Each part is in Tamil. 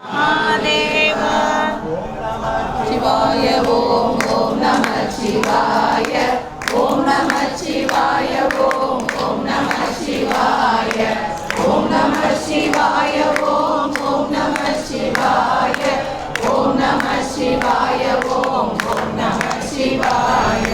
महादेव शिवाय ओम ओम नमः शिवाय ओम नमः शिवाय ओम ओम नमः शिवाय ओम नमः शिवाय ओम ओम नमः शिवाय ओम नमः शिवाय ओम ओम नमः शिवाय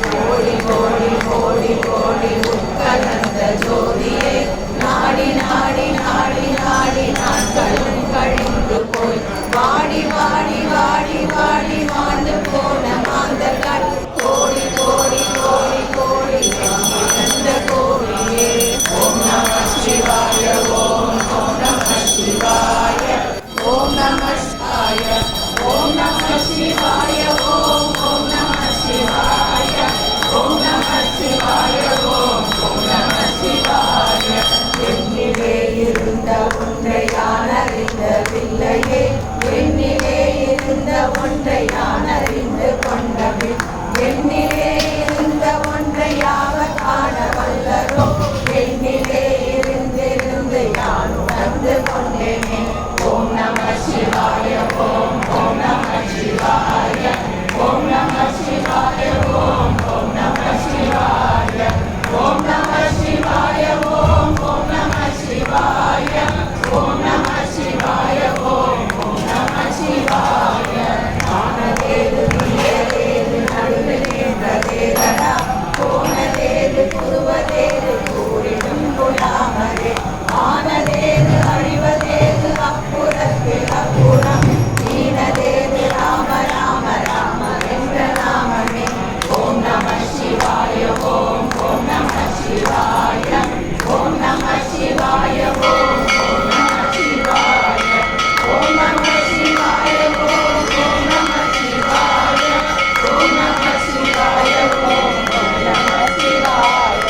கோடி கோடி கோடி கோடி உட்கலந்த ஜோதியே நாடி நாடி நாடி நாடி நாட்களும் கழிந்து போய் வாடி வாடி வாடி வாடி வாழ்ந்து போன மாந்தர்கள் கோடி கோடி கோடி கோடி அந்த கோடியே ஓம் நம சிவாய ஓம் ஓம் நம சிவாய ஓம் நம சிவாய ஓம் நம சிவாய ஓம் ஓம் நம சிவாய ஓம் நம சிவாய ஓம் ஓம் நம சிவாய என்னிலே இருந்த ஒன்றை நான் அறிந்ததில்லையே என்னிலே இருந்த ஒன்றை நான் அறிந்து கொண்டபின் என்னிலே இருந்த ஒன்றை யாவர் காண வல்லரோ என்னிலே இருந்திருந்து யான் உணர்ந்து கொண்டேனே ஓம் நம சிவாய ஓம் ஓம் நம சிவாய ஓம் நம சிவாய ஓம் ஓம் நம சிவாய ஓம் நம சிவாய ஓம் ஓம் நம சிவாய ஓம் நம சிவாய ஓம் ஓம் நம சிவாய ஆனதேது நீயதேது நடுவில் நின்றதேதடா போனதேது புதுவதேது கூறிடும் குணாமரே ஆனதேது அழிவதேது அப்புறத்தில் அப்புறம் ஈனதேது ராம ராம ராம என்ற நாமமே ஓம் நம சிவாய ஓம் ஓம் நம சிவாய ஓம் நம சிவாய ஓம் ஓம் நம சிவாய ஓம் நம சிவாய ஓம் ஓம் நம சிவாய ஓம் நம சிவாய ஓம் ஓம் நம சிவாய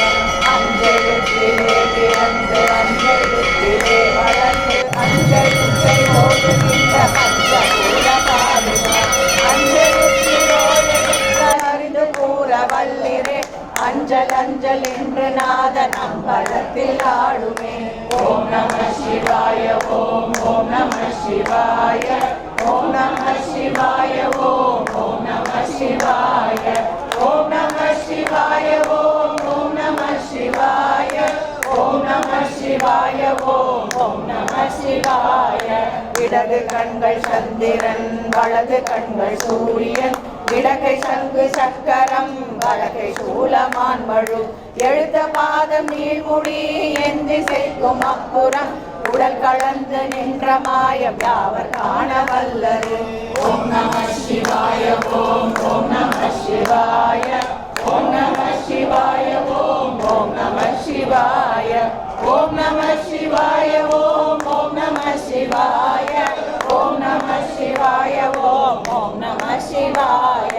அஞ்செழுத்திலே பிறந்து அஞ்செழுத்திலே வளர்ந்து அஞ்செழுத்தை ஓடுகின்ற பஞ்சபூத பாடுவார் அஞ்செழுத்தில் ஓடுகின்ற அறிந்து கூற வல்லிரே அஞ்சல் அஞ்சல் என்று நாத நம்பலத்தில் ஆடுமே ஓம் நம சிவாய ஓம் ஓம் நம சிவாய ஓம் நம சிவாய ஓம் ஓம் நம சிவாய ஓம் நம சிவாய ஓம் ஓம் நம சிவாய ஓம் நம சிவாய ஓம் ஓம் நம சிவாய இடது கண்கள் சந்திரன் வலது கண்கள் சூரியன் இடகை சங்கு சக்கரம் வலகை சூலமான் மழு எழுத பாதம் நீள்முடி எந்தி செய்கும் அப்புறம் உடல் கலந்து நின்ற மாயம் யாவர் காண வல்லரு ஓம் நம சிவாய ஓம் ஓம் நம சிவாய ஓம் நம சிவாய ஓம் ஓம் நம சிவாய ஓம் நம சிவாய ஓம் ஓம் நம சிவாய ஓம் நம சிவாய ஓம் ஓம் நம சிவாய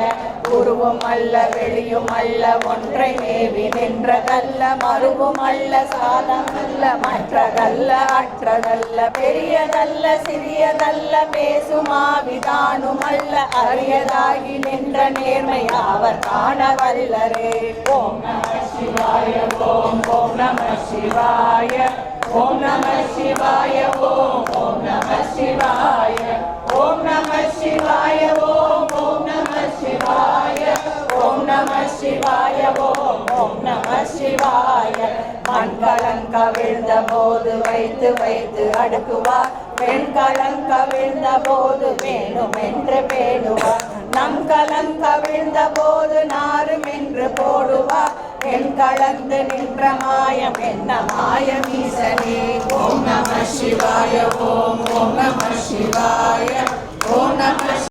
உருவும் அல்ல வெளியும் அல்ல ஒன்றை மேவி நின்றதல்ல மறுவும் அல்ல சாதம் அல்ல மற்றதல்ல அற்றதல்ல பெரியதல்ல சிறியதல்ல பேசுமாவிதானும் அல்ல அரியதாகி நின்ற நேர்மை அவர் காண வல்லரே ஓம் நம சிவாய ஓம் ஓம் நம சிவாய ஓம் நம சிவாய ஓம் ஓம் நம சிவாய ஓம் நம சிவாய ஓம் ஓம் நம சிவாய ஓம் நம சிவாய ஓம் ஓம் நம சிவாய மண்கலன் கவிழ்ந்த போது வைத்து வைத்து அடுக்குவார் பெண் கலன் கவிழ்ந்த போது வேணும் என்று பேணுவார் நம் கலன் கவிழ்ந்த போது நாரும் என்று போடுவார் என் கலந்து நின்ற மாயம் என்ன மாயம் ஈசனே ஓம் நம சிவாய ஓம் ஓம் நம சிவாய ஓம் நம